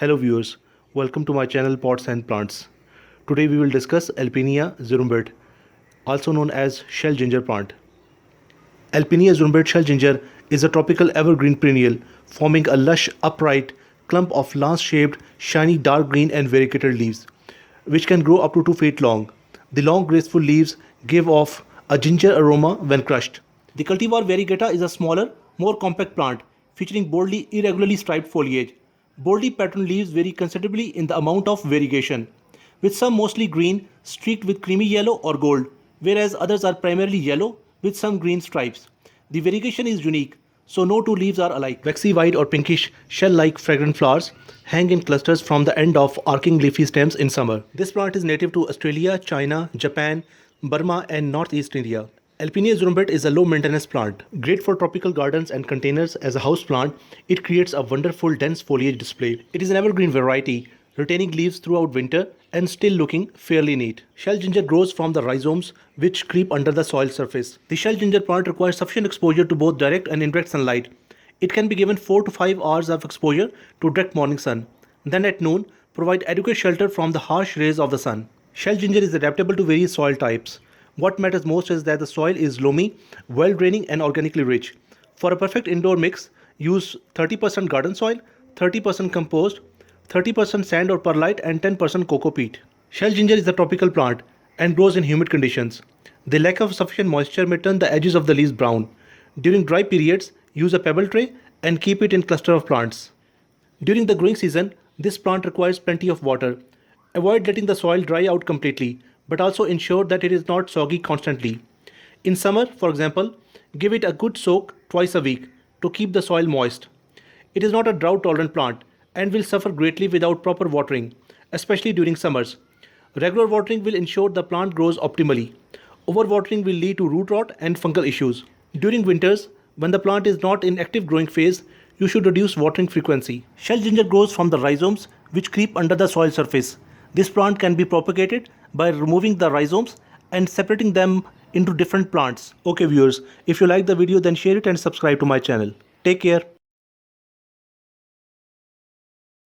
Hello viewers, welcome to my channel Pots and Plants. Today we will discuss Alpinia Zerumbet, also known as shell ginger plant. Alpinia Zerumbet shell ginger is a tropical evergreen perennial forming a lush upright clump of lance-shaped, shiny dark green and variegated leaves, which can grow up to 2 feet long. The long graceful leaves give off a ginger aroma when crushed. The cultivar variegata is a smaller, more compact plant featuring boldly irregularly striped foliage. Boldly patterned leaves vary considerably in the amount of variegation, with some mostly green streaked with creamy yellow or gold, whereas others are primarily yellow with some green stripes. The variegation is unique, so no two leaves are alike. Waxy white or pinkish shell-like fragrant flowers hang in clusters from the end of arcing leafy stems in summer. This plant is native to Australia, China, Japan, Burma and Northeast India. Alpinia Zerumbet is a low-maintenance plant. Great for tropical gardens and containers as a house plant, it creates a wonderful dense foliage display. It is an evergreen variety, retaining leaves throughout winter and still looking fairly neat. Shell ginger grows from the rhizomes which creep under the soil surface. The shell ginger plant requires sufficient exposure to both direct and indirect sunlight. It can be given 4 to 5 hours of exposure to direct morning sun. Then at noon, provide adequate shelter from the harsh rays of the sun. Shell ginger is adaptable to various soil types. What matters most is that the soil is loamy, well-draining and organically rich. For a perfect indoor mix, use 30% garden soil, 30% compost, 30% sand or perlite and 10% coco peat. Shell ginger is a tropical plant and grows in humid conditions. The lack of sufficient moisture may turn the edges of the leaves brown. During dry periods, use a pebble tray and keep it in cluster of plants. During the growing season, this plant requires plenty of water. Avoid letting the soil dry out completely, but also ensure that it is not soggy constantly. In summer, for example, give it a good soak twice a week to keep the soil moist. It is not a drought-tolerant plant and will suffer greatly without proper watering, especially during summers. Regular watering will ensure the plant grows optimally. Overwatering will lead to root rot and fungal issues. During winters, when the plant is not in active growing phase, you should reduce watering frequency. Shell ginger grows from the rhizomes which creep under the soil surface. This plant can be propagated by removing the rhizomes and separating them into different plants. Okay viewers, if you like the video then share it and subscribe to my channel. Take care.